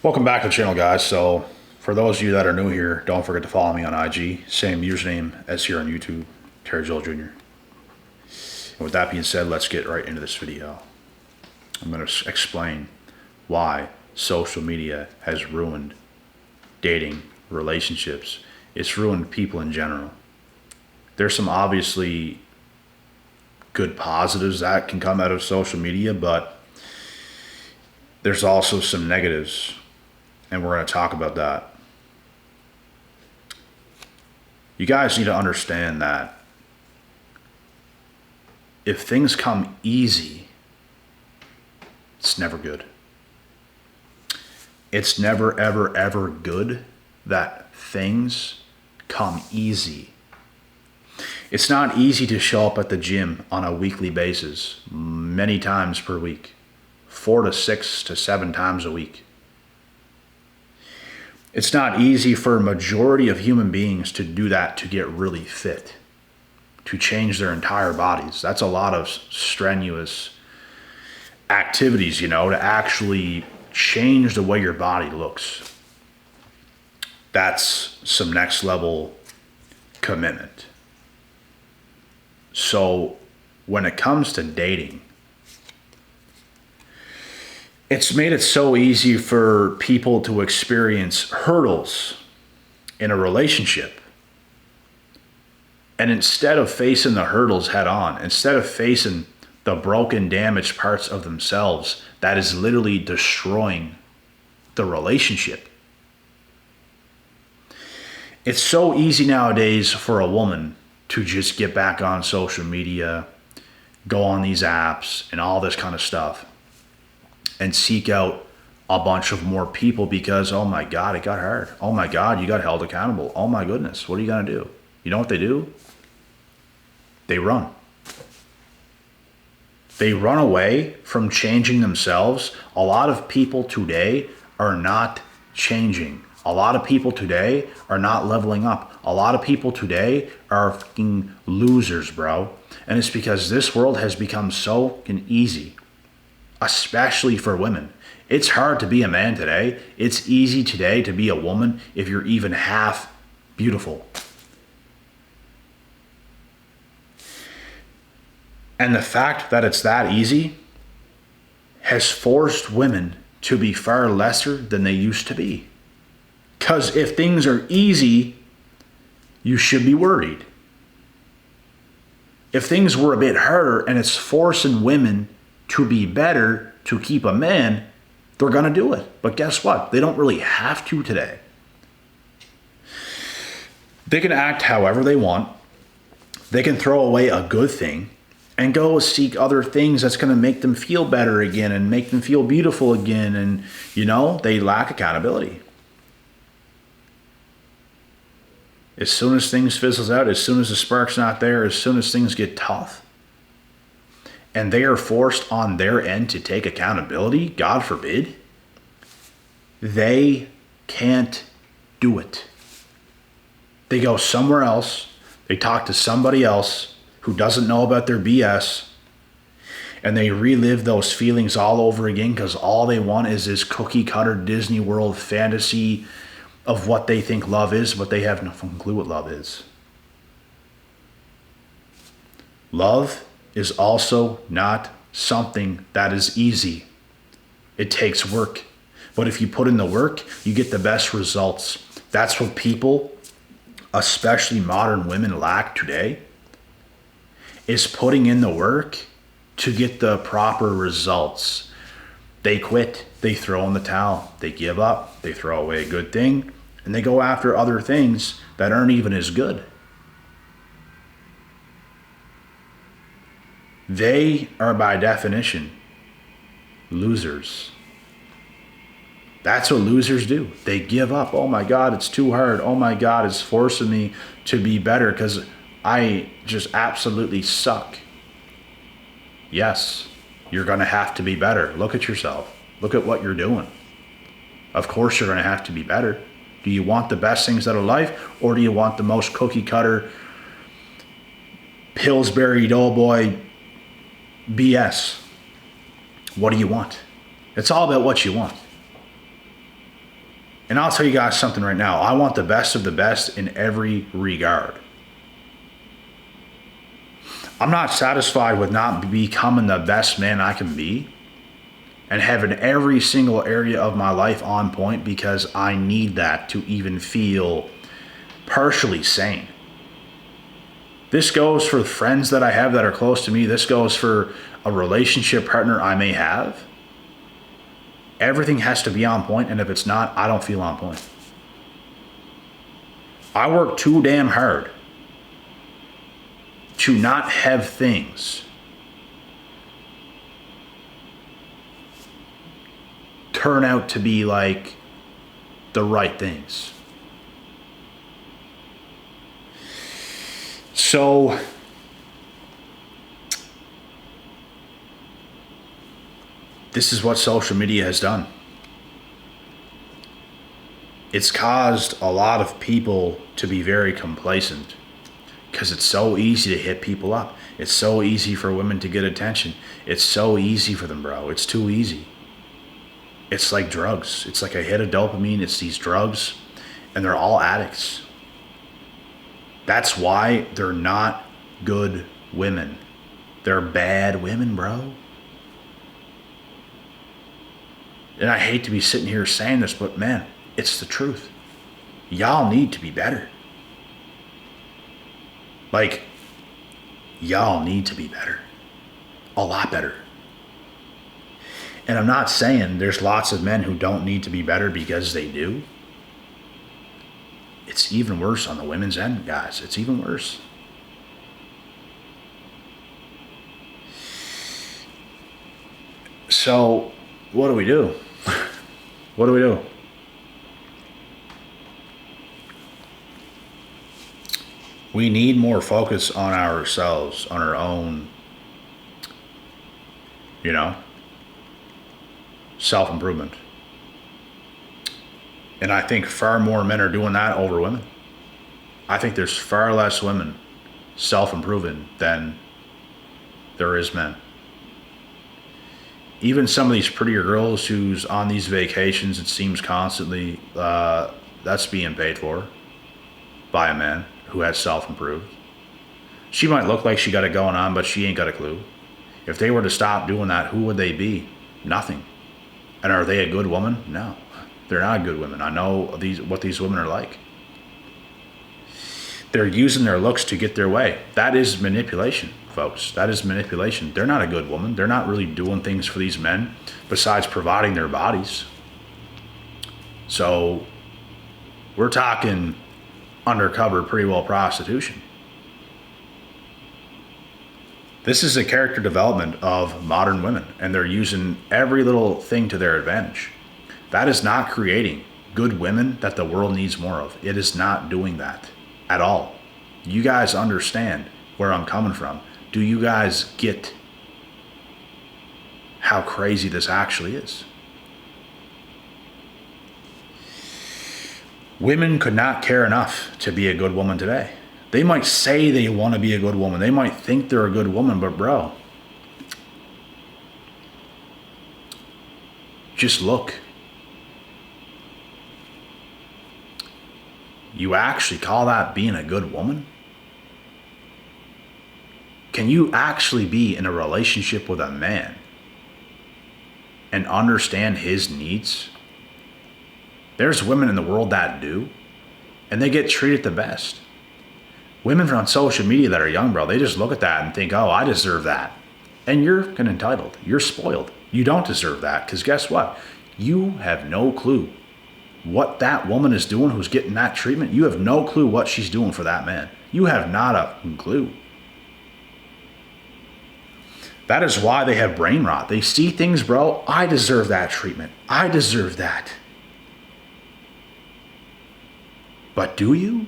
Welcome back to the channel, guys. So for those of you that are new here, don't forget to follow me on IG. Same username as here on YouTube, Terry Joel Jr. And with that being said, let's get right into this video. I'm going to explain why social media has ruined dating, relationships. It's ruined people in general. There's some obviously good positives that can come out of social media, but there's also some negatives, and we're going to talk about that. You guys need to understand that if things come easy, it's never good. It's never, ever, ever good that things come easy. It's not easy to show up at the gym on a weekly basis, many times per week, 4 to 6 to 7 times a week. It's not easy for a majority of human beings to do that, to get really fit, to change their entire bodies. That's a lot of strenuous activities, to actually change the way your body looks. That's some next level commitment. So when it comes to dating, it's made it so easy for people to experience hurdles in a relationship. And instead of facing the hurdles head on, instead of facing the broken, damaged parts of themselves that is literally destroying the relationship. It's so easy nowadays for a woman to just get back on social media, go on these apps and all this kind of stuff, and seek out a bunch of more people because, oh my God, it got hard. Oh my God, you got held accountable. Oh my goodness, what are you going to do? You know what they do? They run. They run away from changing themselves. A lot of people today are not changing. A lot of people today are not leveling up. A lot of people today are fucking losers, bro. And it's because this world has become so fucking easy, especially for women. It's hard to be a man today. It's easy today to be a woman if you're even half beautiful. And the fact that it's that easy has forced women to be far lesser than they used to be. Because if things are easy, you should be worried. If things were a bit harder and it's forcing women to be better to keep a man, they're going to do it. But guess what? They don't really have to today. They can act however they want. They can throw away a good thing and go seek other things that's going to make them feel better again and make them feel beautiful again. And, they lack accountability. As soon as things fizzles out, as soon as the spark's not there, as soon as things get tough, and they are forced on their end to take accountability, God forbid, they can't do it. They go somewhere else, they talk to somebody else who doesn't know about their BS, and they relive those feelings all over again because all they want is this cookie cutter Disney World fantasy of what they think love is, but they have no fucking clue what love is. Love is also not something that is easy. It takes work. But if you put in the work, you get the best results. That's what people, especially modern women, lack today, is putting in the work to get the proper results. They quit. They throw in the towel. They give up. They throw away a good thing, and they go after other things that aren't even as good. They are by definition losers. That's what losers do. They give up. Oh my God, it's too hard. Oh my God, it's forcing me to be better because I just absolutely suck. Yes, you're going to have to be better. Look at yourself. Look at what you're doing. Of course you're going to have to be better. Do you want the best things out of life, or do you want the most cookie cutter Pillsbury Doughboy BS? What do you want? It's all about what you want. And I'll tell you guys something right now. I want the best of the best in every regard. I'm not satisfied with not becoming the best man I can be and having every single area of my life on point, because I need that to even feel partially sane. This goes for friends that I have that are close to me. This goes for a relationship partner I may have. Everything has to be on point, and if it's not, I don't feel on point. I work too damn hard to not have things turn out to be like the right things. So this is what social media has done. It's caused a lot of people to be very complacent because it's so easy to hit people up. It's so easy for women to get attention. It's so easy for them, bro. It's too easy. It's like drugs. It's like a hit of dopamine. It's these drugs, and they're all addicts. That's why they're not good women. They're bad women, bro. And I hate to be sitting here saying this, but man, it's the truth. Y'all need to be better. Like, y'all need to be better. A lot better. And I'm not saying there's lots of men who don't need to be better, because they do. It's even worse on the women's end, guys. It's even worse. So, what do we do? What do we do? We need more focus on ourselves, on our own, self-improvement. And I think far more men are doing that over women. I think there's far less women self-improving than there is men. Even some of these prettier girls who's on these vacations, it seems constantly, that's being paid for by a man who has self-improved. She might look like she got it going on, but she ain't got a clue. If they were to stop doing that, who would they be? Nothing. And are they a good woman? No, they're not good women. I know what these women are like. They're using their looks to get their way. That is manipulation, folks. That is manipulation. They're not a good woman. They're not really doing things for these men besides providing their bodies. So we're talking undercover pre-will prostitution. This is a character development of modern women, and they're using every little thing to their advantage. That is not creating good women that the world needs more of. It is not doing that at all. You guys understand where I'm coming from. Do you guys get how crazy this actually is? Women could not care enough to be a good woman today. They might say they want to be a good woman. They might think they're a good woman, but bro, just look. You actually call that being a good woman? Can you actually be in a relationship with a man and understand his needs? There's women in the world that do, and they get treated the best. Women on social media that are young, bro, they just look at that and think, oh, I deserve that. And you're kind of entitled. You're spoiled. You don't deserve that, because guess what? You have no clue what that woman is doing who's getting that treatment. You have no clue what she's doing for that man. You have not a clue. That is why they have brain rot. They see things, bro, I deserve that treatment. I deserve that. But do you?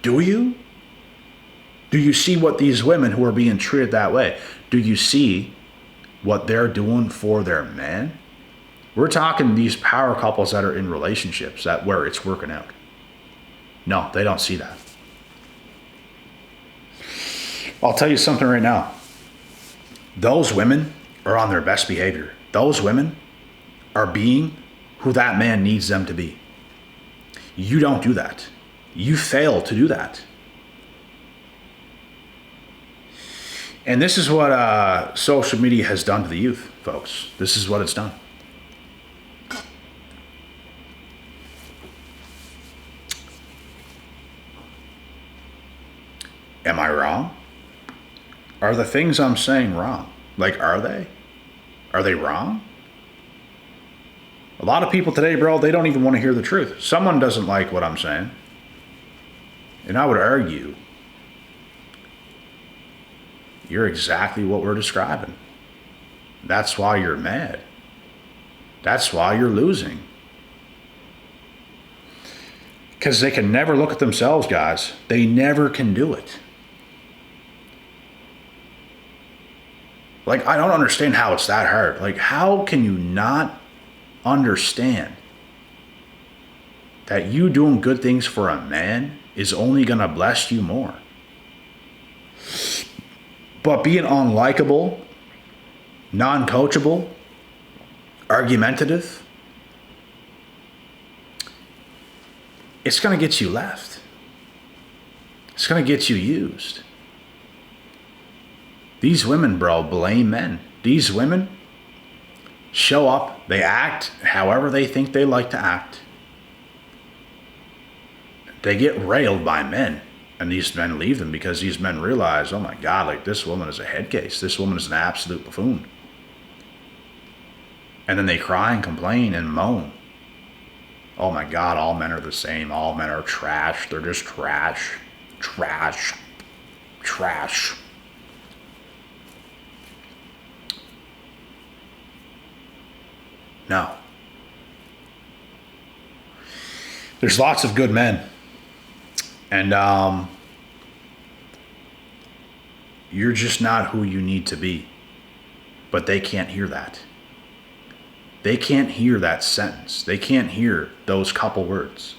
Do you? Do you see what these women who are being treated that way, do you see what they're doing for their man? We're talking these power couples that are in relationships where it's working out. No, they don't see that. I'll tell you something right now. Those women are on their best behavior. Those women are being who that man needs them to be. You don't do that. You fail to do that. And this is what social media has done to the youth, folks. This is what it's done. Am I wrong? Are the things I'm saying wrong? Like, are they? Are they wrong? A lot of people today, bro, they don't even want to hear the truth. Someone doesn't like what I'm saying. And I would argue, you're exactly what we're describing. That's why you're mad. That's why you're losing. Because they can never look at themselves, guys. They never can do it. Like, I don't understand how it's that hard. Like, how can you not understand that you doing good things for a man is only going to bless you more? But being unlikable, non-coachable, argumentative, it's going to get you left. It's going to get you used. These women, bro, blame men. These women show up, they act however they think they like to act. They get railed by men, and these men leave them because these men realize, oh my God, like, this woman is a head case. This woman is an absolute buffoon. And then they cry and complain and moan. Oh my God, all men are the same. All men are trash. They're just trash. Trash. Trash. No. There's lots of good men. And you're just not who you need to be. But they can't hear that. They can't hear that sentence. They can't hear those couple words.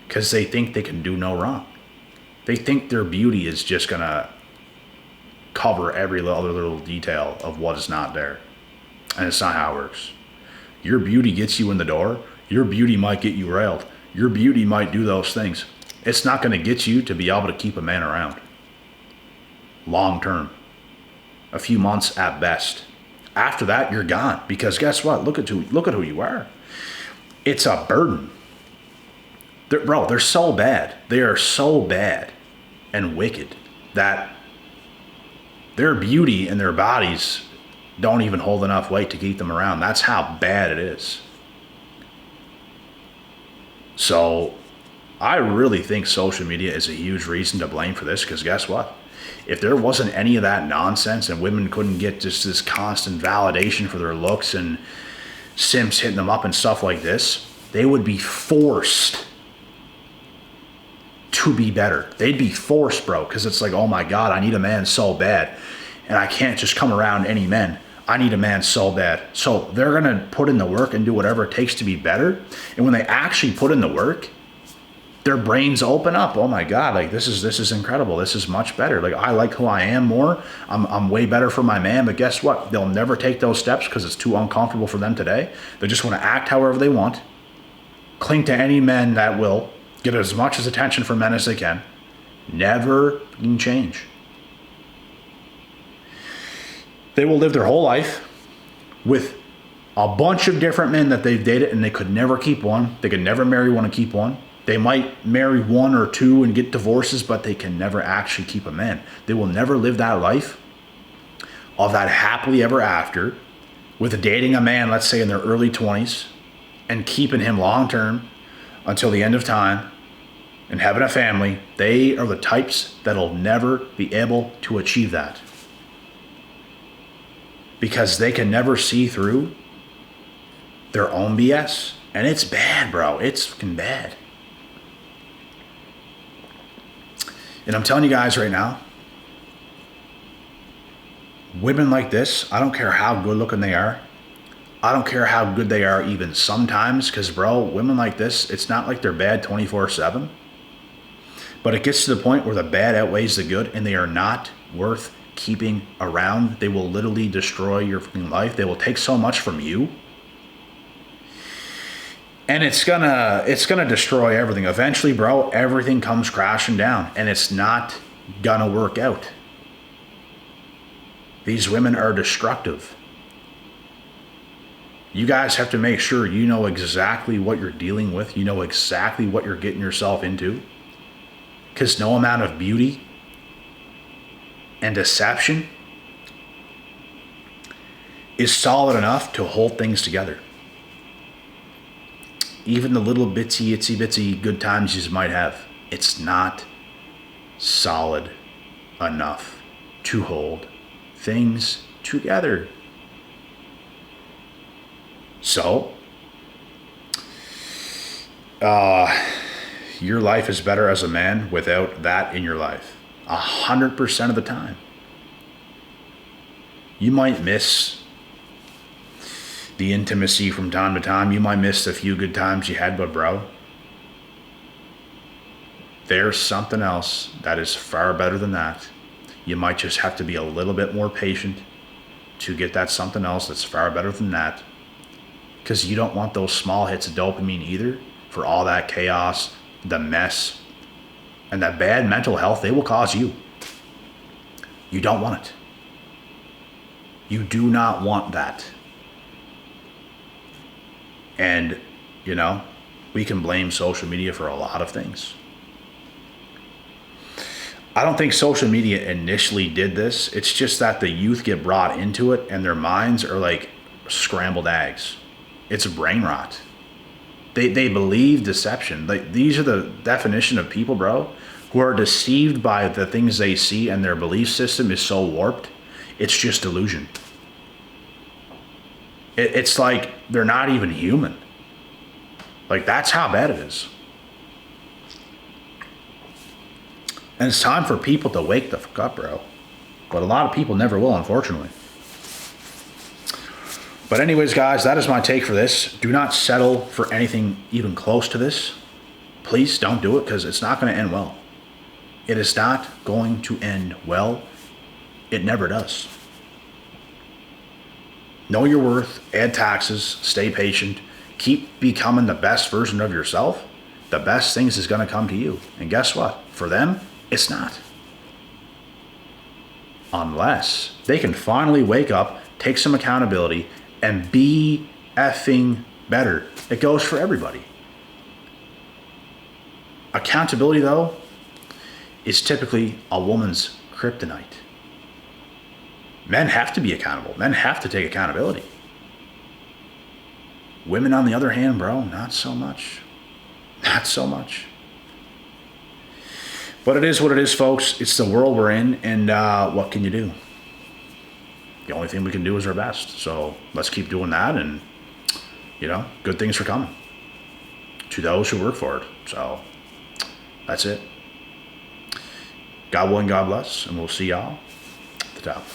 Because they think they can do no wrong. They think their beauty is just going to cover every other little detail of what is not there. And it's not how it works. Your beauty gets you in the door. Your beauty might get you railed. Your beauty might do those things. It's not going to get you to be able to keep a man around. Long term. A few months at best. After that, you're gone. Because guess what? Look at who you are. It's a burden. They're so bad. They are so bad and wicked that their beauty and their bodies don't even hold enough weight to keep them around. That's how bad it is. So I really think social media is a huge reason to blame for this, because guess what? If there wasn't any of that nonsense and women couldn't get just this constant validation for their looks and simps hitting them up and stuff like this, they would be forced to be better. They'd be forced, bro, because it's like, oh my God, I need a man so bad. And I can't just come around any men. I need a man so bad. So they're going to put in the work and do whatever it takes to be better. And when they actually put in the work, their brains open up. Oh my God, like this is incredible. This is much better. Like, I like who I am more. I'm way better for my man. But guess what? They'll never take those steps because it's too uncomfortable for them today. They just want to act however they want. Cling to any men that will. Get as much as attention from men as they can. Never change. They will live their whole life with a bunch of different men that they've dated, and they could never keep one. They could never marry one and keep one. They might marry one or two and get divorces, but they can never actually keep a man. They will never live that life of that happily ever after with dating a man, let's say in their early 20s, and keeping him long term until the end of time and having a family. They are the types that'll never be able to achieve that. Because they can never see through their own BS. And it's bad, bro. It's fucking bad. And I'm telling you guys right now, women like this, I don't care how good looking they are. I don't care how good they are even sometimes. Because, bro, women like this, it's not like they're bad 24/7. But it gets to the point where the bad outweighs the good, and they are not worth keeping around. They will literally destroy your fucking life. They will take so much from you And it's gonna destroy everything. Eventually, bro, everything comes crashing down, and it's not gonna work out. These women are destructive. You guys have to make sure you know exactly what you're dealing with. You know exactly what you're getting yourself into. Because no amount of beauty and deception is solid enough to hold things together. Even the little bitsy, itsy bitsy good times you might have, it's not solid enough to hold things together. So, your life is better as a man without that in your life. 100% of the time. You might miss the intimacy from time to time. You might miss the few good times you had, but bro, there's something else that is far better than that. You might just have to be a little bit more patient to get that something else that's far better than that. Because you don't want those small hits of dopamine either for all that chaos, the mess, and that bad mental health they will cause you. You don't want it. You do not want that. And, you know, we can blame social media for a lot of things. I don't think social media initially did this. It's just that the youth get brought into it and their minds are like scrambled eggs. It's brain rot. They believe deception. Like, these are the definition of people, bro, who are deceived by the things they see, and their belief system is so warped. It's just delusion. It's like they're not even human. Like, that's how bad it is. And it's time for people to wake the fuck up, bro. But a lot of people never will, unfortunately. But anyways, guys, that is my take for this. Do not settle for anything even close to this. Please don't do it, because it's not going to end well. It is not going to end well. It never does. Know your worth, add taxes, stay patient, keep becoming the best version of yourself. The best things is going to come to you. And guess what? For them, it's not. Unless they can finally wake up, take some accountability, and be effing better. It goes for everybody. Accountability, though, is typically a woman's kryptonite. Men have to be accountable. Men have to take accountability. Women, on the other hand, bro, not so much. Not so much. But it is what it is, folks. It's the world we're in, and what can you do? The only thing we can do is our best. So let's keep doing that, and, you know, good things are coming to those who work for it. So that's it. God willing, God bless, and we'll see y'all at the top.